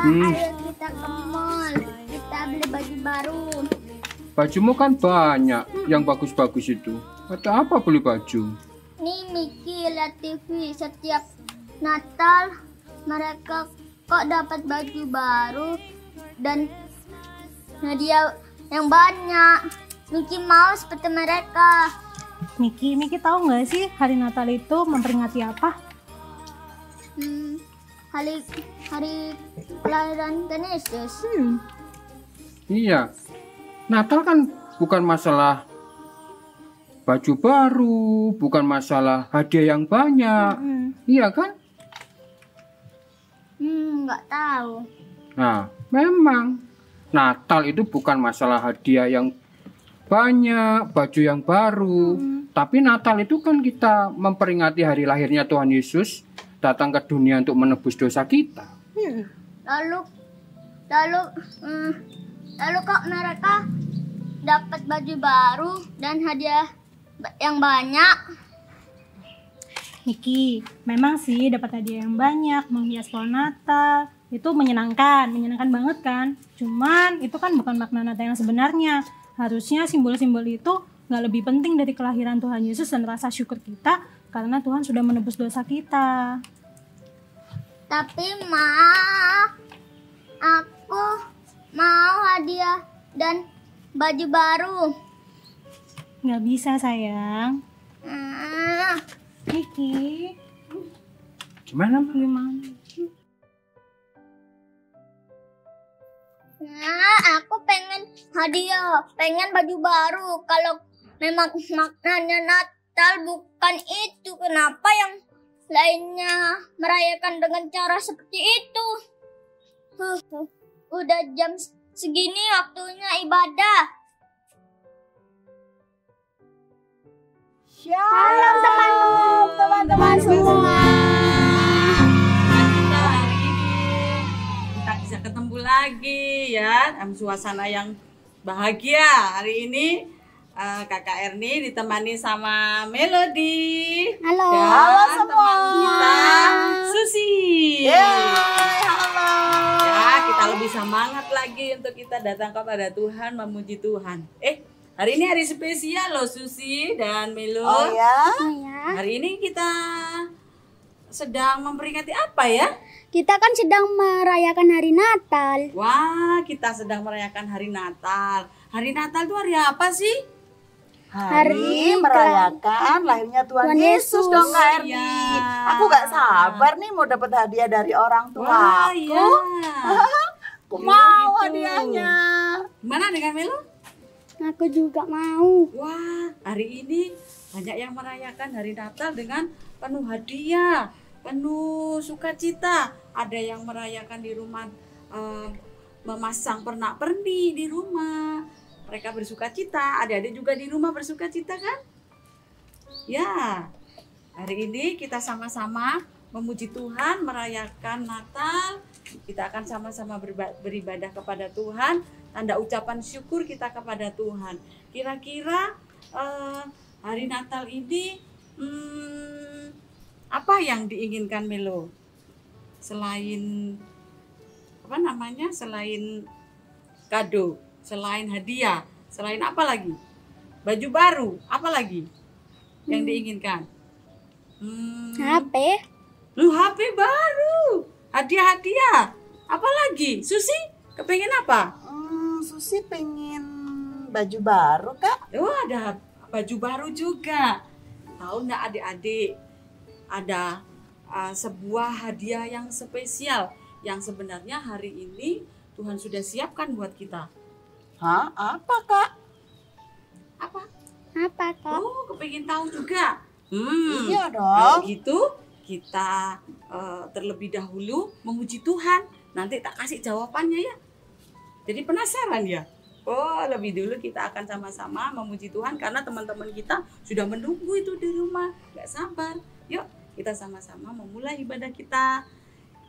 Ayo kita ke mall. Kita beli baju baru. Bajumu kan banyak yang bagus-bagus itu. Ada apa beli baju? Nih Miki lihat TV setiap Natal mereka kok dapat baju baru dan hadiah yang banyak. Miki mau seperti mereka. Miki tahu nggak sih hari Natal itu memperingati apa? Hari kelahiran Tuhan Yesus. Iya, Natal kan bukan masalah baju baru, bukan masalah hadiah yang banyak. Iya kan? Nggak tahu. Nah, memang Natal itu bukan masalah hadiah yang banyak, baju yang baru. Tapi Natal itu kan kita memperingati hari lahirnya Tuhan Yesus datang ke dunia untuk menebus dosa kita. Lalu kok mereka dapat baju baru dan hadiah yang banyak? Miki, memang sih dapat hadiah yang banyak, menghias pohon Natal, itu menyenangkan banget kan. Cuman itu kan bukan makna Natal yang sebenarnya. Harusnya simbol-simbol itu nggak lebih penting dari kelahiran Tuhan Yesus dan rasa syukur kita karena Tuhan sudah menebus dosa kita. Tapi aku mau hadiah dan baju baru. Nggak bisa sayang. Miki, Gimana? Aku pengen hadiah, pengen baju baru. Kalau memang maknanya Natal bukan itu, kenapa yang lainnya merayakan dengan cara seperti itu? Udah jam segini waktunya ibadah. Shalom teman-teman semua. Kita bisa ketemu lagi ya dalam suasana yang bahagia. Hari ini Kakak Erni ditemani sama Melody. Halo. Dan Halo semua. teman kita Susi. Halo. Ya, kita lebih semangat lagi untuk kita datang kepada Tuhan, memuji Tuhan. Hari ini hari spesial loh Susi dan Melo. Oh ya? Hari ini kita sedang memperingati apa ya? Kita kan sedang merayakan hari Natal. Wah, kita sedang merayakan hari Natal. Hari Natal itu hari apa sih? Hari merayakan lahirnya Tuhan Yesus dong Kak Erni. Iya. Aku gak sabar nih mau dapat hadiah dari orang tua Wah, aku. iya. Aku mau gitu. hadiahnya. Gimana dengan Melo? Aku juga mau. Wah, hari ini banyak yang merayakan hari Natal dengan penuh hadiah, penuh sukacita. Ada yang merayakan di rumah, memasang pernak-pernik di rumah. Mereka bersukacita. Adik-adik juga di rumah bersukacita kan? Ya, hari ini kita sama-sama memuji Tuhan, merayakan Natal. Kita akan sama-sama beribadah kepada Tuhan. Tanda ucapan syukur kita kepada Tuhan. Kira-kira hari Natal ini apa yang diinginkan Melo? Selain selain kado, selain hadiah, selain apa lagi? Baju baru, apa lagi yang diinginkan? HP. HP baru, hadiah-hadiah. Apa lagi? Susi, kepengen apa? Susi pengen baju baru Kak. Oh, ada baju baru juga. Tahu nggak adik-adik? Ada sebuah hadiah yang spesial yang sebenarnya hari ini Tuhan sudah siapkan buat kita. Hah? Apa Kak? Apa? Apa, Kak? Oh, kepengen tahu juga. Iya Kalau dong. gitu kita terlebih dahulu memuji Tuhan. Nanti tak kasih jawabannya ya. Jadi penasaran ya? Oh, lebih dulu kita akan sama-sama memuji Tuhan karena teman-teman kita sudah menunggu itu di rumah. Gak sabar. Yuk, kita sama-sama memulai ibadah kita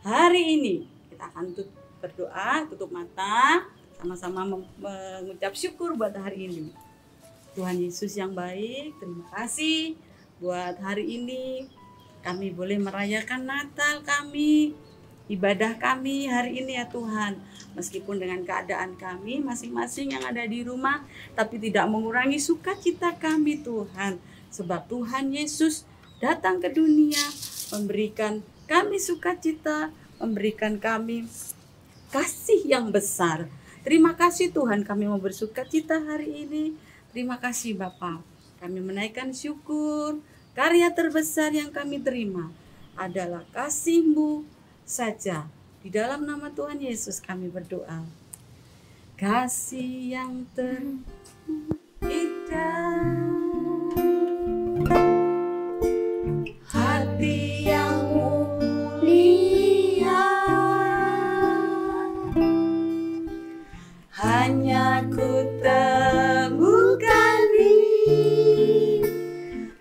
hari ini. Kita akan berdoa, tutup mata, sama-sama mengucap syukur buat hari ini. Tuhan Yesus yang baik, terima kasih buat hari ini. Kami boleh merayakan Natal kami. ibadah kami hari ini ya Tuhan. Meskipun dengan keadaan kami masing-masing yang ada di rumah, tapi tidak mengurangi sukacita kami Tuhan. Sebab Tuhan Yesus datang ke dunia, memberikan kami sukacita, memberikan kami kasih yang besar. Terima kasih Tuhan, kami mau bersukacita hari ini. Terima kasih Bapa. Kami menaikkan syukur. Karya terbesar yang kami terima adalah kasih-Mu saja. Di dalam nama Tuhan Yesus kami berdoa. Kasih yang terindah, hati yang mulia, hanya ku temukan di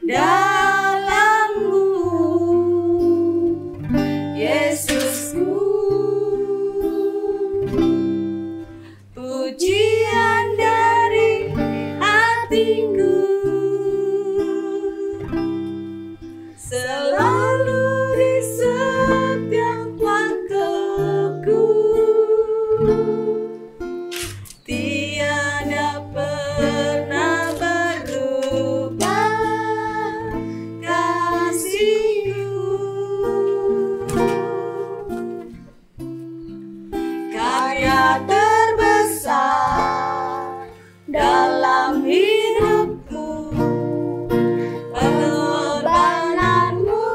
dalam-Mu, Yesusku. Pujian dari hatiku selalu di setiap langkahku, tiada pernah berubah kasih-Mu. Karya terbesar dalam hidupku, pengorbananmu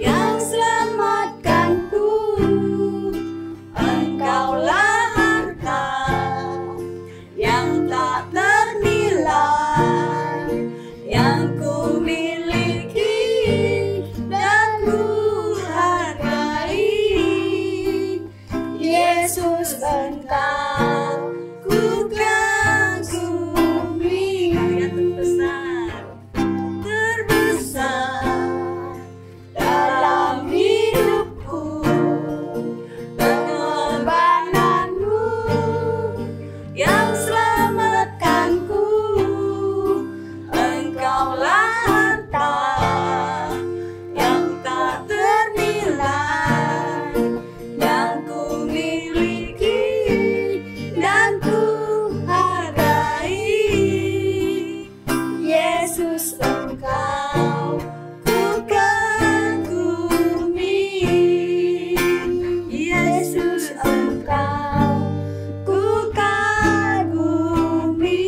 yang selamatkanku. Engkaulah harta yang tak ternilai, yang ku miliki dan ku hargai. Yesus, Engkau ku kagumi. Karya terbesar dalam hidupku, pengorbananmu yang selamatkanku. Engkaulah harta yang tak ternilai, yang ku miliki dan ku hargai. Yesus, Engkau ku kagumi. Yesus, Engkau ku kagumi.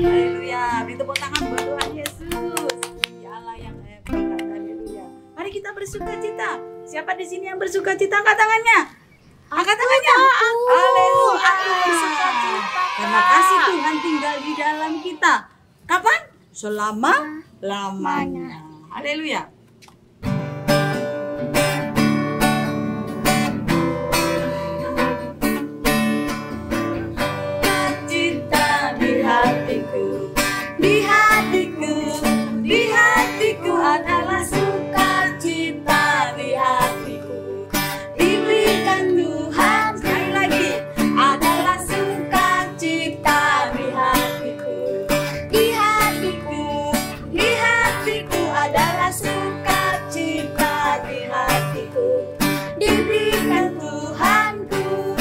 Haleluya. Beri tepuk tangan buat Tuhan Yesus. Ya Allah yang hebat. Haleluya. Mari kita bersukacita. Siapa di sini yang bersukacita? Angkat tangannya. Angkat tangannya. Haleluya. Aku bersukacita. Karena kasih Tuhan tinggal di dalam kita. Kapan? Selama-lamanya. Haleluya. Cinta di hatiku, di hatiku, di hatiku adalah sukacita di hatiku. Diberikan Tuhan, sekali lagi, adalah sukacita di hatiku. Di hatiku, di hatiku adalah sukacita di hatiku. Diberikan Tuhanku,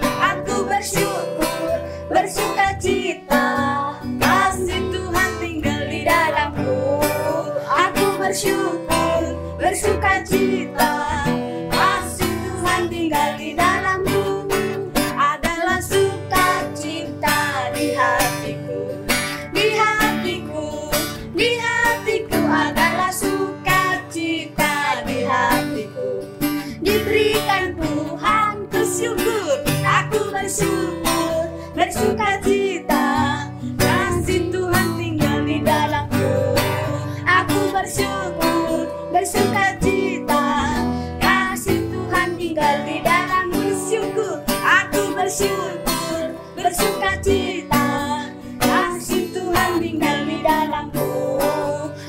aku bersyukur, bersukacita. Kasih Tuhan tinggal di dalamku. Aku bersyukur, bersukacita. Kasih Tuhan tinggal di dalamku. Adalah sukacita di hatiku. Di hatiku, di hatiku adalah sukacita di hatiku. Diberikan Tuhan syukur, aku bersyukur, bersukacita. Kasih Tuhan tinggal di dalamku. Aku bersyukur, bersukacita. Kasih Tuhan tinggal di dalamku. Syukur, aku bersyukur, bersukacita. Kasih Tuhan tinggal di dalamku.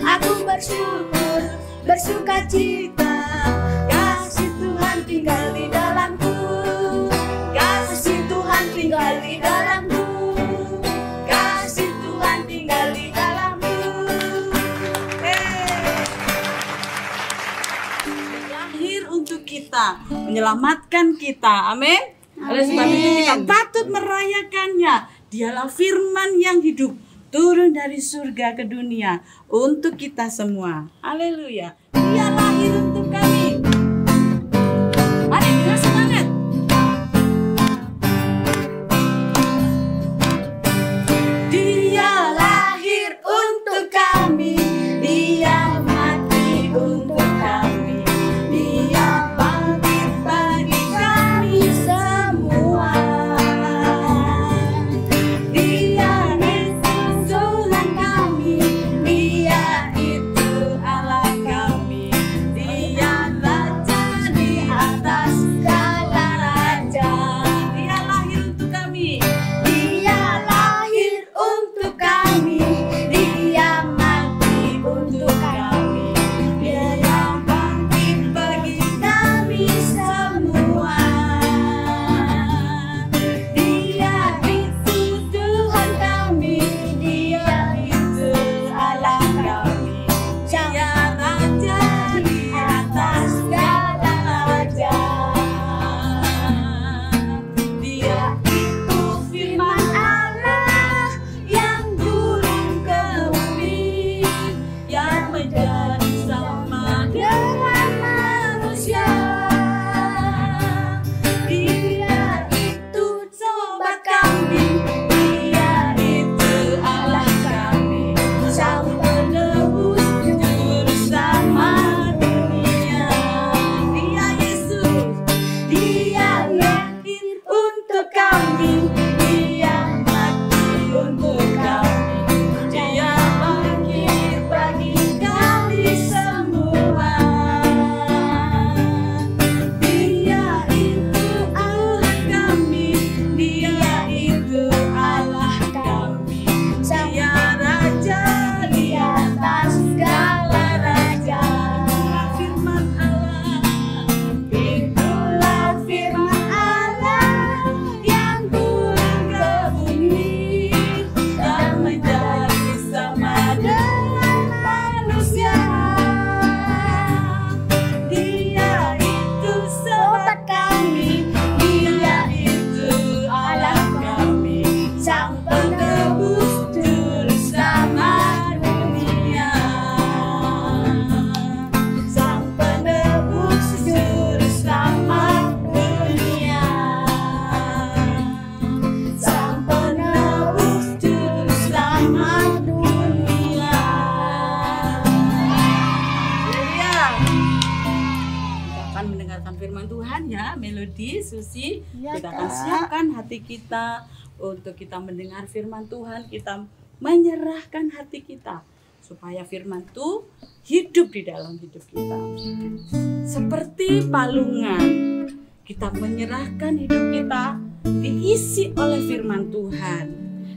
Aku bersyukur, bersukacita. Kasih Tuhan tinggal di dalamku. Kasih Tuhan tinggal di dalamku. Kasih Tuhan tinggal di dalamku. Lahir menyelamatkan kita. Amin. Oleh sebab itu kita patut merayakannya. Dialah firman yang hidup, turun dari surga ke dunia untuk kita semua. Haleluya. Dia lahir untuk kami. Mari dengan semangat. Dia lahir untuk kami. Dia mati untuk kami. Dia bangkit bagi kami semua. Dia Yesus Tuhan kami. Dia itu Allah kami. Dia Raja di atas segala raja. Dia lahir untuk kami. Dia lahir untuk kami. Dia mati untuk kami. Dia yang bangkit bagi kami semua. Dia itu Tuhan kami. Dia itu Allah kami. Dia Raja di atas segala raja. Dia itu firman Allah yang turun ke bumi, yang menjadi sama dengan manusia. Dia itu sobat kami. Dia itu Allah kami. Sang penebus juru selamat dunia. Dia Yesus. Dia lahir untuk kami. Dia mati untuk kami. Dia bangkit bagi kami semua. Dia itu Allah kami. Dia itu Allah kami. Dia Raja di atas segala raja. Firman Allah. Itulah firman Allah yang turun ke bumi dan menjadi sama dengan manusia. Dia itu sobat kami. Dia itu Allah kami. Sang penebus juru selamat dunia. Sang penebus juru selamat dunia. Sang penebus juru selamat dunia. Haleluya. Kita akan mendengarkan firman Tuhan ya, Melodi, Susi. Kita akan siapkan hati kita untuk kita mendengar firman Tuhan. Kita menyerahkan hati kita supaya firman itu hidup di dalam hidup kita. Seperti palungan, kita menyerahkan hidup kita diisi oleh firman Tuhan.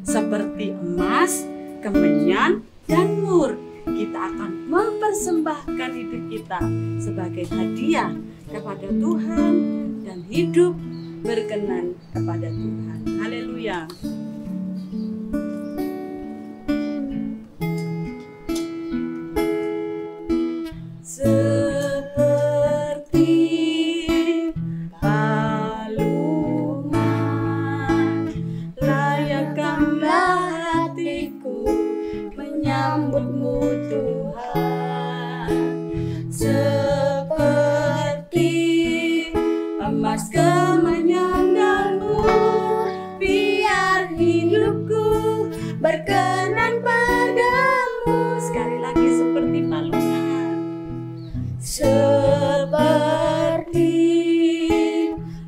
Seperti emas, kemenyan, dan mur, kita akan mempersembahkan hidup kita sebagai hadiah kepada Tuhan dan hidup berkenan kepada Tuhan. Haleluya. Seperti palungan, layakkanlah hatiku menyambutmu Tuhan. Seperti emas, kemenyan, dan mur, biar hidupku berkenan padamu. Sekali lagi, seperti palungan. Seperti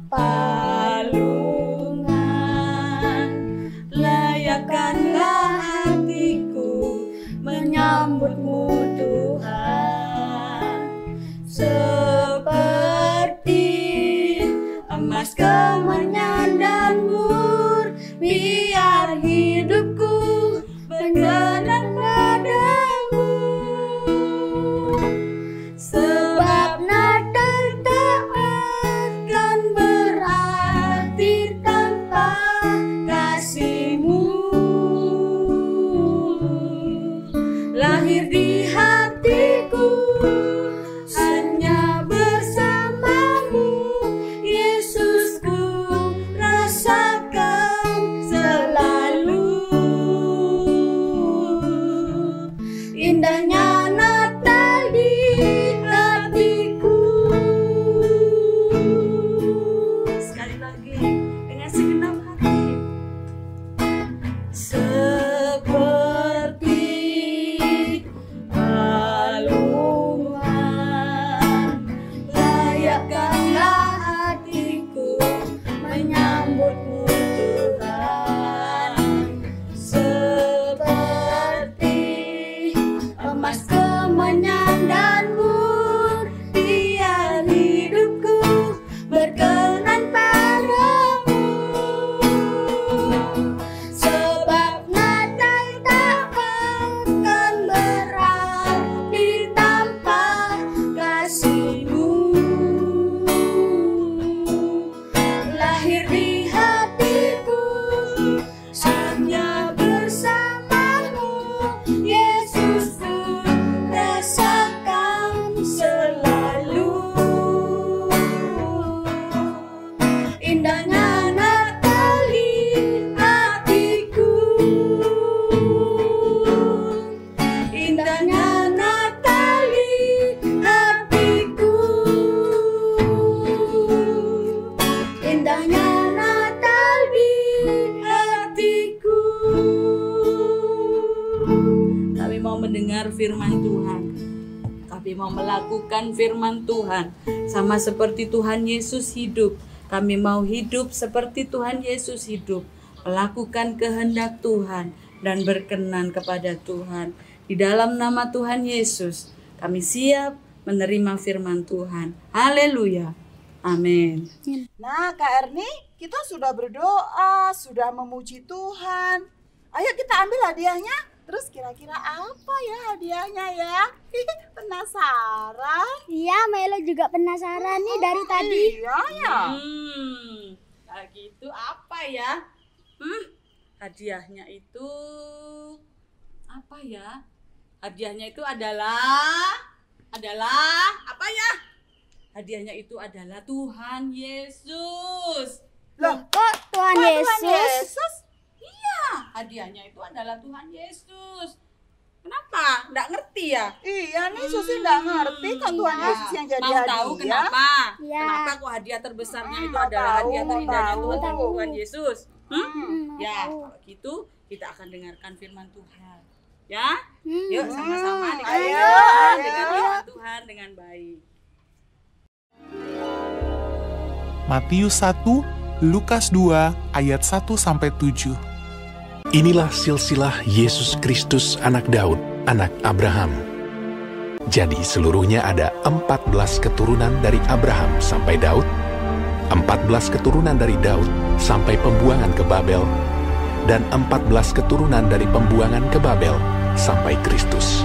palungan, layakkanlah hatiku menyambutmu Tuhan. Seperti emas, kemenyan, dan mur, biar hidupku berkenan padamu. Sebab Natal tak akan berarti tanpa kasih-Mu. Lahir di hatiku hanya bersama-Mu. firman Tuhan. Kami mau melakukan firman Tuhan sama seperti Tuhan Yesus hidup. Kami mau hidup seperti Tuhan Yesus hidup, melakukan kehendak Tuhan dan berkenan kepada Tuhan. Di dalam nama Tuhan Yesus, kami siap menerima firman Tuhan. Haleluya. Amin. Nah, Kak Erni, kita sudah berdoa, sudah memuji Tuhan. Ayo kita ambil hadiahnya. Terus kira-kira apa ya hadiahnya ya? Penasaran? Iya, Melo juga penasaran nih dari tadi. Iya ya. Nah gitu apa ya? Hadiahnya itu apa ya? Hadiahnya itu adalah apa ya? Hadiahnya itu adalah Tuhan Yesus. Loh, Kok Tuhan Yesus? Yesus? Iya, hadiahnya itu adalah Tuhan Yesus. Kenapa? Nggak ngerti ya? Iya nih, Susi nggak ngerti kan Tuhan Yesus yang jadi Mau hadiah. tahu kenapa? Iya. Kenapa kok hadiah terbesarnya itu Mau adalah tahu, hadiah mau terindahnya tahu. Tuhan Yesus? Ya, tahu. kalau gitu kita akan dengarkan firman Tuhan. Ya, yuk sama-sama Ayo, dengarkan dengan ayo. firman Tuhan dengan baik. Matius 1, Lukas 2, ayat 1-7. Inilah silsilah Yesus Kristus anak Daud, anak Abraham. Jadi seluruhnya ada 14 keturunan dari Abraham sampai Daud, 14 keturunan dari Daud sampai pembuangan ke Babel, dan 14 keturunan dari pembuangan ke Babel sampai Kristus.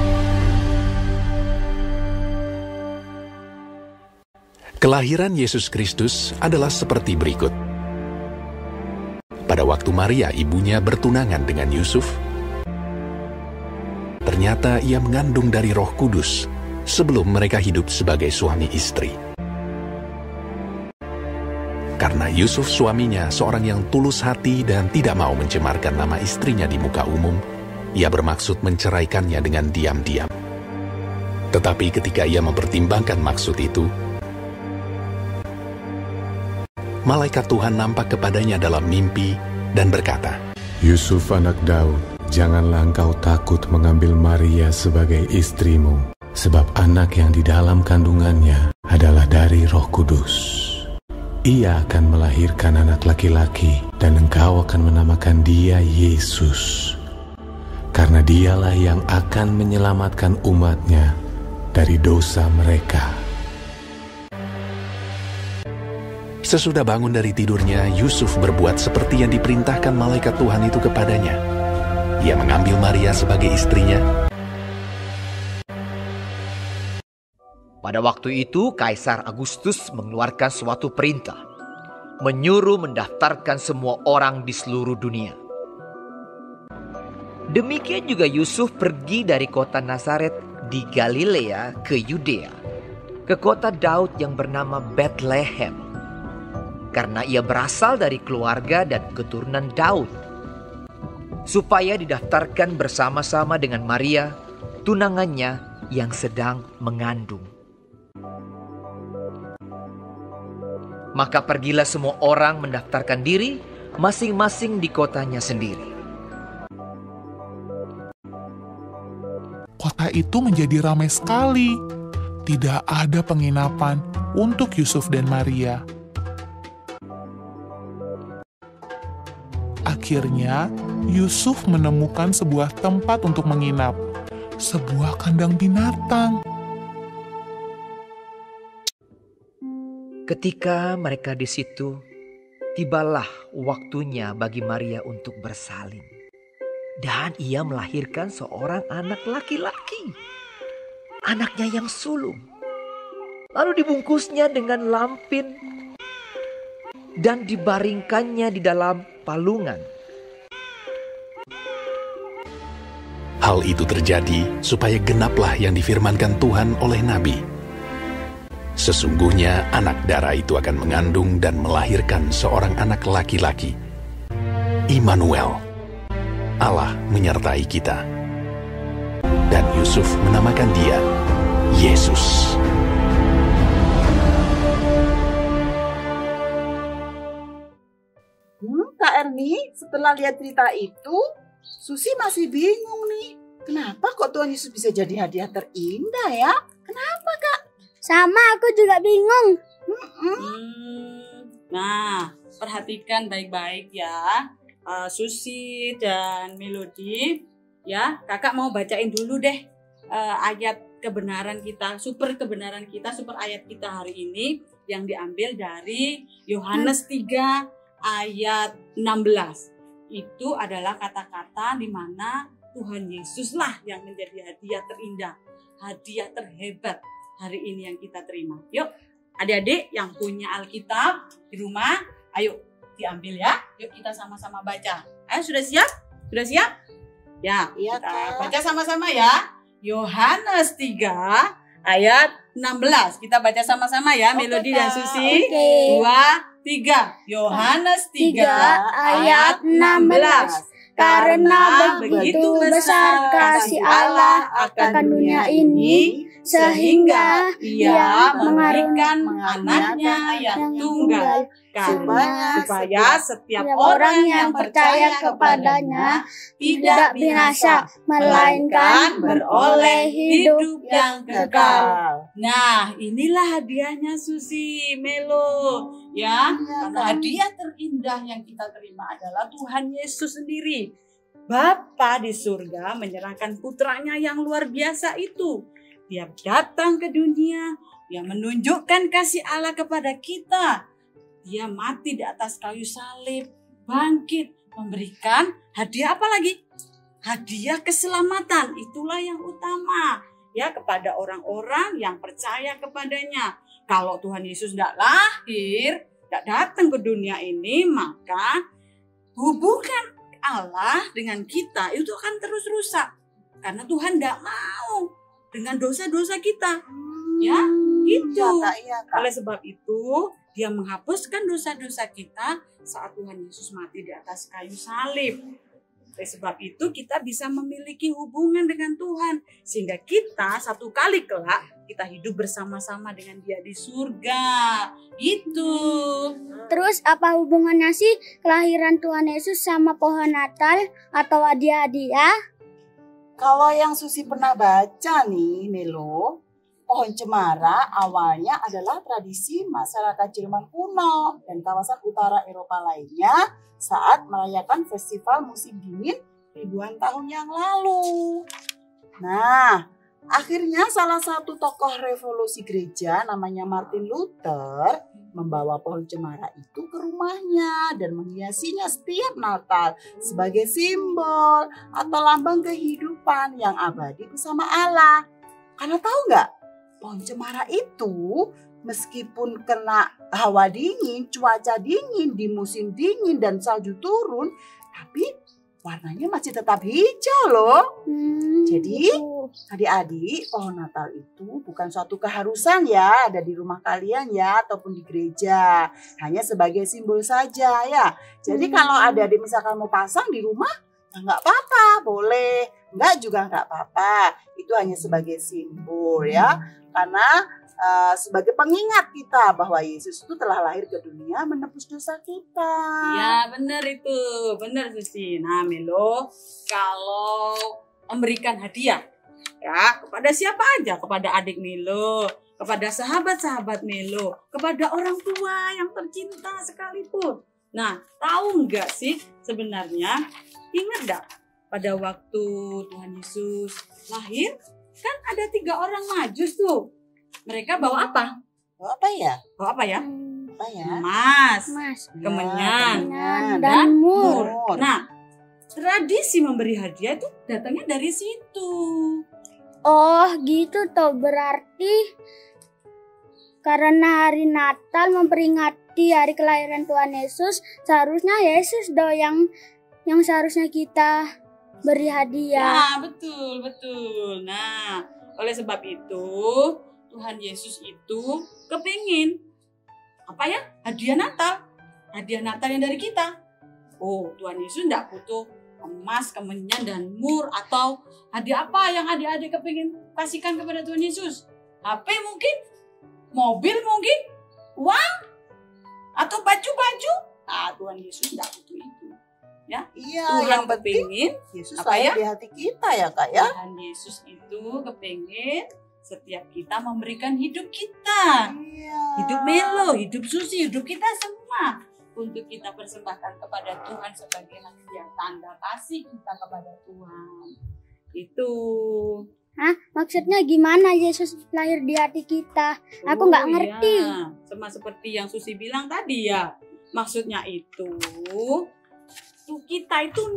Kelahiran Yesus Kristus adalah seperti berikut. Pada waktu Maria ibunya bertunangan dengan Yusuf, ternyata ia mengandung dari Roh Kudus sebelum mereka hidup sebagai suami istri. Karena Yusuf suaminya seorang yang tulus hati dan tidak mau mencemarkan nama istrinya di muka umum, ia bermaksud menceraikannya dengan diam-diam. Tetapi ketika ia mempertimbangkan maksud itu, malaikat Tuhan nampak kepadanya dalam mimpi dan berkata, Yusuf anak Daud, janganlah engkau takut mengambil Maria sebagai istrimu, sebab anak yang di dalam kandungannya adalah dari Roh Kudus. Ia akan melahirkan anak laki-laki, dan engkau akan menamakan dia Yesus, karena dialah yang akan menyelamatkan umatnya dari dosa mereka. Sesudah bangun dari tidurnya, Yusuf berbuat seperti yang diperintahkan malaikat Tuhan itu kepadanya. Ia mengambil Maria sebagai istrinya. Pada waktu itu, Kaisar Agustus mengeluarkan suatu perintah, menyuruh mendaftarkan semua orang di seluruh dunia. Demikian juga Yusuf pergi dari kota Nazaret di Galilea ke Yudea, ke kota Daud yang bernama Bethlehem, karena ia berasal dari keluarga dan keturunan Daud, supaya didaftarkan bersama-sama dengan Maria, tunangannya yang sedang mengandung. Maka pergilah semua orang mendaftarkan diri masing-masing di kotanya sendiri. Kota itu menjadi ramai sekali. Tidak ada penginapan untuk Yusuf dan Maria. Akhirnya, Yusuf menemukan sebuah tempat untuk menginap, sebuah kandang binatang. Ketika mereka di situ, tibalah waktunya bagi Maria untuk bersalin. Dan ia melahirkan seorang anak laki-laki, anaknya yang sulung. Lalu dibungkusnya dengan lampin dan dibaringkannya di dalam palungan. Hal itu terjadi supaya genaplah yang difirmankan Tuhan oleh Nabi. Sesungguhnya anak darah itu akan mengandung dan melahirkan seorang anak laki-laki. Immanuel, Allah menyertai kita. Dan Yusuf menamakan dia Yesus. Kak Erni, setelah lihat cerita itu, Susi masih bingung nih. Kenapa kok Tuhan Yesus bisa jadi hadiah terindah ya? Kenapa Kak? Sama, aku juga bingung. Nah, perhatikan baik-baik ya, Susi dan Melody. Ya, kakak mau bacain dulu deh ayat kebenaran kita, super kebenaran kita, super ayat kita hari ini yang diambil dari Yohanes 3 ayat 16. Itu adalah kata-kata di mana Tuhan Yesus lah yang menjadi hadiah terindah, hadiah terhebat hari ini yang kita terima. Yuk, adik-adik yang punya Alkitab di rumah, ayo diambil ya. Yuk kita sama-sama baca. Ayo, sudah siap? Sudah siap? Ya, Iya, kita Kak. baca sama-sama ya. Yohanes 3 ayat 16. Kita baca sama-sama ya, Oke, Melody Kak. dan Susi. Oke. 2, 3. Yohanes 3 ayat 16. Karena begitu besar kasih Allah akan dunia ini, sehingga Ia memberikan anaknya yang tunggal, supaya setiap orang yang percaya kepadanya tidak binasa, melainkan beroleh hidup yang kekal. Nah, inilah hadiahnya Susi, Melo. Ya, karena hadiah terindah yang kita terima adalah Tuhan Yesus sendiri. Bapa di surga menyerahkan putranya yang luar biasa itu. Dia datang ke dunia, dia menunjukkan kasih Allah kepada kita. Dia mati di atas kayu salib, bangkit, memberikan hadiah apa lagi? Hadiah keselamatan, itulah yang utama. Ya, kepada orang-orang yang percaya kepadanya. Kalau Tuhan Yesus tidak lahir, tidak datang ke dunia ini, maka hubungan Allah dengan kita itu akan terus rusak. Karena Tuhan tidak mau dengan dosa-dosa kita. Ya, gitu. Iya, Kak. Oleh sebab itu, dia menghapuskan dosa-dosa kita saat Tuhan Yesus mati di atas kayu salib. Oleh sebab itu kita bisa memiliki hubungan dengan Tuhan. Sehingga kita satu kali kelak kita hidup bersama-sama dengan dia di surga. Gitu. Terus apa hubungannya sih kelahiran Tuhan Yesus sama pohon Natal atau hadiah-hadiah? Kalau yang Susi pernah baca nih, Melo, pohon cemara awalnya adalah tradisi masyarakat Jerman kuno dan kawasan utara Eropa lainnya saat merayakan festival musim dingin ribuan tahun yang lalu. Nah, akhirnya salah satu tokoh revolusi gereja namanya Martin Luther membawa pohon cemara itu ke rumahnya dan menghiasinya setiap Natal sebagai simbol atau lambang kehidupan yang abadi bersama Allah. Karena tahu nggak, pohon cemara itu meskipun kena hawa dingin, cuaca dingin di musim dingin dan salju turun, tapi warnanya masih tetap hijau loh. Jadi adik-adik, pohon Natal itu bukan suatu keharusan ya ada di rumah kalian ya ataupun di gereja. Hanya sebagai simbol saja ya. Jadi kalau adik-adik misalkan mau pasang di rumah, ya nggak apa-apa, boleh. Enggak juga nggak apa-apa. Itu hanya sebagai simbol ya. Karena sebagai pengingat kita bahwa Yesus itu telah lahir ke dunia menebus dosa kita. Ya, benar itu. Benar, Susi. Nah, Melo, kalau memberikan hadiah ya kepada siapa aja, kepada adik Melo, kepada sahabat-sahabat Melo, kepada orang tua yang tercinta sekalipun. Nah, tahu nggak sih sebenarnya, ingat nggak pada waktu Tuhan Yesus lahir, kan ada 3 orang majus tuh. Mereka bawa apa? Bawa apa ya? Bawa apa ya? Apa ya? Emas, kemenyan, dan mur. Nah, tradisi memberi hadiah itu datangnya dari situ. Oh gitu toh, berarti karena hari Natal memperingati hari kelahiran Tuhan Yesus, seharusnya Yesus dong yang seharusnya kita beri hadiah. Ya, betul. Nah, oleh sebab itu Tuhan Yesus itu kepingin apa ya? Hadiah Natal. Hadiah Natal yang dari kita. Oh, Tuhan Yesus tidak butuh emas, kemenyan, dan mur atau hadiah apa yang adik-adik kepingin kasihkan kepada Tuhan Yesus? HP mungkin? Mobil mungkin? Uang? Atau baju-baju? Nah, Tuhan Yesus tidak butuh itu. Ya, Iya, Tuhan yang penting kepingin Yesus apa lahir ya? di hati kita ya Kak ya. Tuhan Yesus itu kepingin setiap kita memberikan hidup kita. Iya. Hidup Melo, hidup Susi, hidup kita semua untuk kita persembahkan kepada Tuhan sebagai hadiah tanda kasih kita kepada Tuhan. Itu. Hah? Maksudnya gimana Yesus lahir di hati kita? Aku nggak ngerti. Ya. Sama seperti yang Susi bilang tadi ya. Maksudnya itu kita itu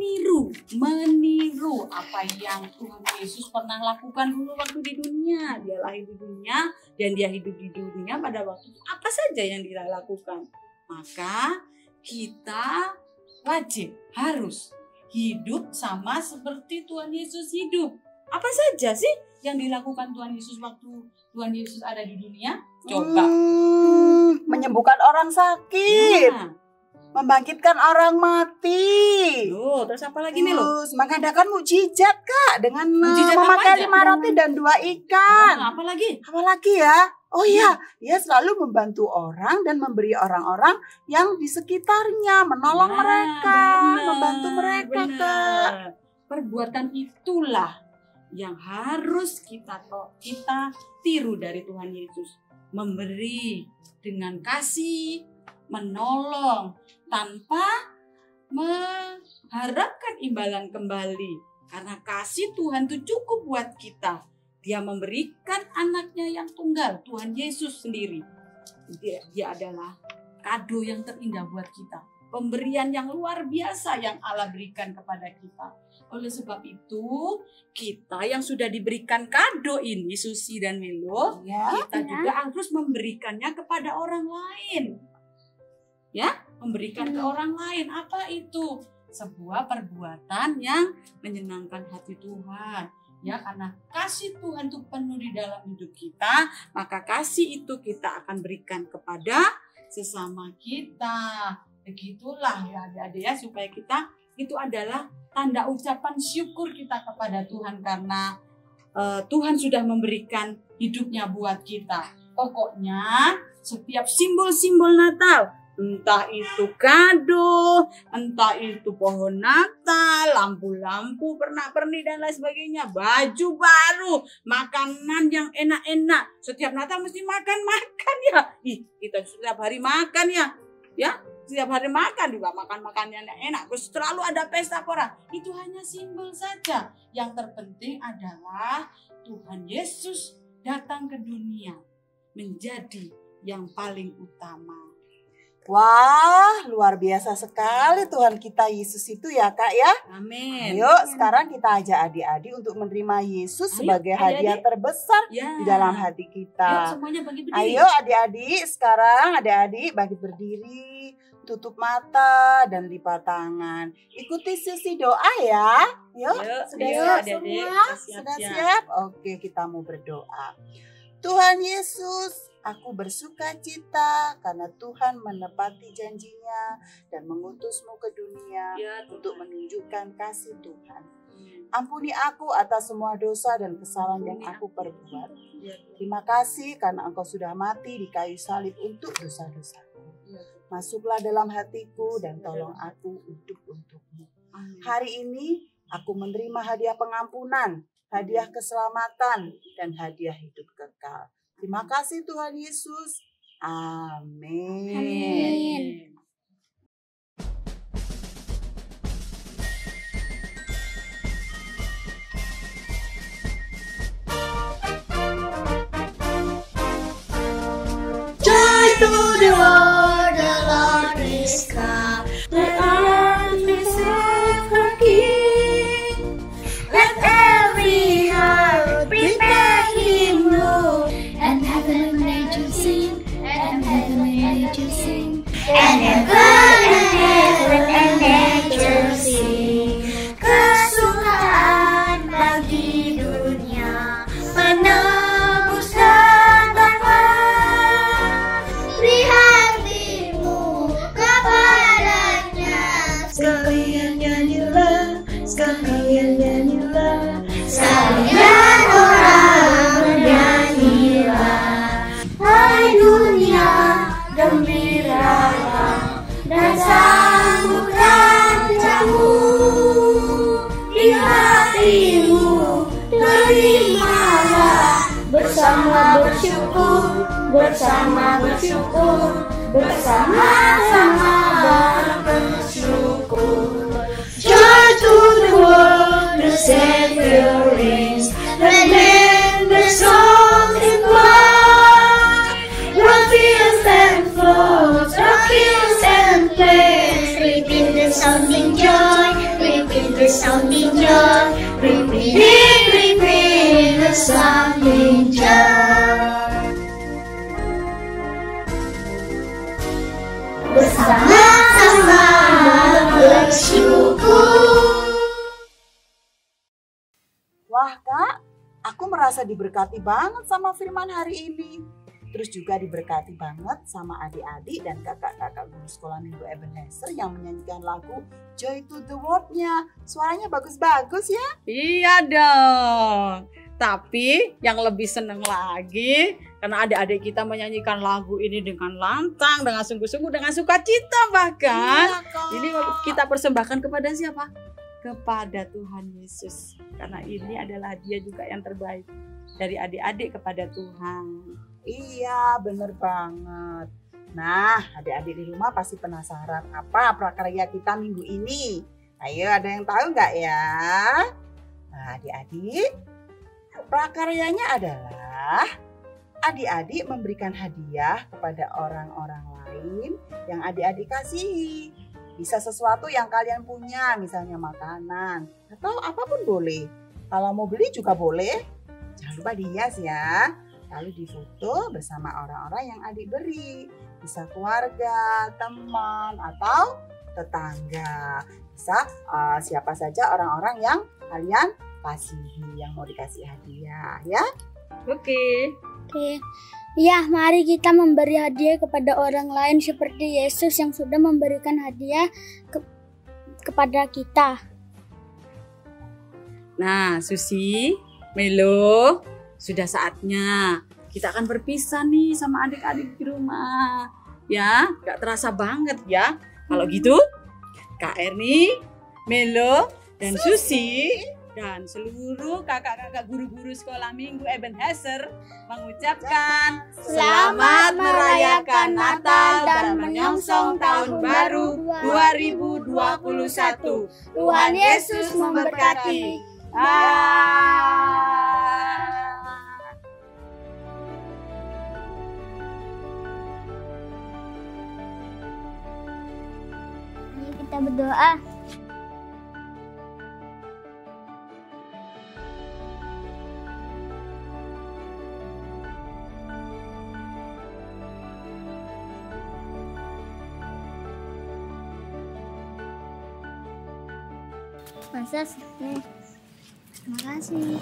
meniru apa yang Tuhan Yesus pernah lakukan dulu waktu di dunia. Dia lahir di dunia dan dia hidup di dunia pada waktu itu. Apa saja yang dia lakukan. Maka kita wajib harus hidup sama seperti Tuhan Yesus hidup. Apa saja sih yang dilakukan Tuhan Yesus waktu Tuhan Yesus ada di dunia? Coba. Menyembuhkan orang sakit. Nah. Membangkitkan orang mati. Loh, terus apa lagi nih lo? Terus mengadakan mukjizat Kak dengan Mukjizat memakai apa aja? 5 roti dan 2 ikan. Apa lagi? Apa lagi ya? Oh iya, dia selalu membantu orang dan memberi orang-orang yang di sekitarnya, menolong Nah, mereka, benar, membantu mereka Kak. benar. Perbuatan itulah yang harus kita tiru dari Tuhan Yesus. Memberi dengan kasih, menolong tanpa mengharapkan imbalan kembali. Karena kasih Tuhan itu cukup buat kita. Dia memberikan anaknya yang tunggal, Tuhan Yesus sendiri. Dia adalah kado yang terindah buat kita. Pemberian yang luar biasa yang Allah berikan kepada kita. Oleh sebab itu, kita yang sudah diberikan kado ini, Susi dan Melo, kita juga harus memberikannya kepada orang lain. Ya, memberikan ke orang lain. Apa itu? Sebuah perbuatan yang menyenangkan hati Tuhan. Ya, karena kasih Tuhan itu penuh di dalam hidup kita, maka kasih itu kita akan berikan kepada sesama kita. Begitulah ya adik-adik ya, supaya kita itu adalah tanda ucapan syukur kita kepada Tuhan karena Tuhan sudah memberikan hidupnya buat kita. Pokoknya setiap simbol-simbol Natal, entah itu kado, entah itu pohon Natal, lampu-lampu, pernak-pernik dan lain sebagainya, baju baru, makanan yang enak-enak. Setiap Natal mesti makan-makan ya. Kita setiap hari makan ya. Setiap hari makan juga makan yang enak. Terus selalu ada pesta pora. Itu hanya simbol saja. Yang terpenting adalah Tuhan Yesus datang ke dunia menjadi yang paling utama. Wah, luar biasa sekali Tuhan kita Yesus itu ya Kak ya. Amin. Ayo sekarang kita ajak adik-adik untuk menerima Yesus sebagai hadiah terbesar di dalam hati kita. Ayo semuanya bagi berdiri. Ayo adik-adik sekarang bagi berdiri, tutup mata dan lipat tangan. Ikuti sesi doa ya. Yuk, sudah siap semua? Sudah siap? Oke, kita mau berdoa. Tuhan Yesus, aku bersuka cita karena Tuhan menepati janjinya dan mengutusmu ke dunia untuk menunjukkan kasih Tuhan. Ampuni aku atas semua dosa dan kesalahan yang aku perbuat. Terima kasih karena Engkau sudah mati di kayu salib untuk dosa-dosaku. Masuklah dalam hatiku dan tolong aku hidup untuk-Mu. Hari ini aku menerima hadiah pengampunan, hadiah keselamatan, dan hadiah hidup kekal. Terima kasih Tuhan Yesus. Amin. Amin. Joy to the world, the Lord is come. Let earth receive her King. Let every heart prepare Him room. And heaven and nature sing, and heaven and nature sing, and bersyukur, bersama bersyukur, bersama-sama bersyukur. Joy to the world, the Savior reigns. Let men the song in blood. Rock fields and floats, rock hills and plains. Repeat the sounding joy, repeat the sounding joy, repeat the sounding joy. Bersama-sama bersyukur. Wah Kak, aku merasa diberkati banget sama firman hari ini. Terus juga diberkati banget sama adik-adik dan kakak-kakak guru sekolah minggu Ebenezer yang menyanyikan lagu Joy to the World-nya. Suaranya bagus-bagus ya. Iya dong. Tapi yang lebih seneng lagi karena adik-adik kita menyanyikan lagu ini dengan lantang, dengan sungguh-sungguh, dengan sukacita bahkan. Iya, ini kita persembahkan kepada siapa? Kepada Tuhan Yesus. Karena ini adalah Dia juga yang terbaik dari adik-adik kepada Tuhan. Iya, bener banget. Nah, adik-adik di rumah pasti penasaran apa prakarya kita minggu ini. Ayo, ada yang tahu nggak ya? Nah, adik-adik, prakaryanya adalah adik-adik memberikan hadiah kepada orang-orang lain yang adik-adik kasihi. Bisa sesuatu yang kalian punya, misalnya makanan atau apapun boleh. Kalau mau beli juga boleh. Jangan lupa dihias ya. Lalu difoto bersama orang-orang yang adik beri. Bisa keluarga, teman, atau tetangga. Bisa siapa saja orang-orang yang kalian kasihi, yang mau dikasih hadiah ya. Oke. Ya, mari kita memberi hadiah kepada orang lain seperti Yesus yang sudah memberikan hadiah kepada kita. Nah, Susi, Melo, sudah saatnya kita akan berpisah nih sama adik-adik di rumah. Ya, gak terasa banget ya. Kalau gitu, Kak Erni, Melo, dan Susi dan seluruh kakak-kakak guru-guru sekolah minggu Ebenezer mengucapkan selamat merayakan Natal dan menyongsong tahun baru 2021. Tuhan Yesus memberkati. Mari kita berdoa. Masa terima kasih.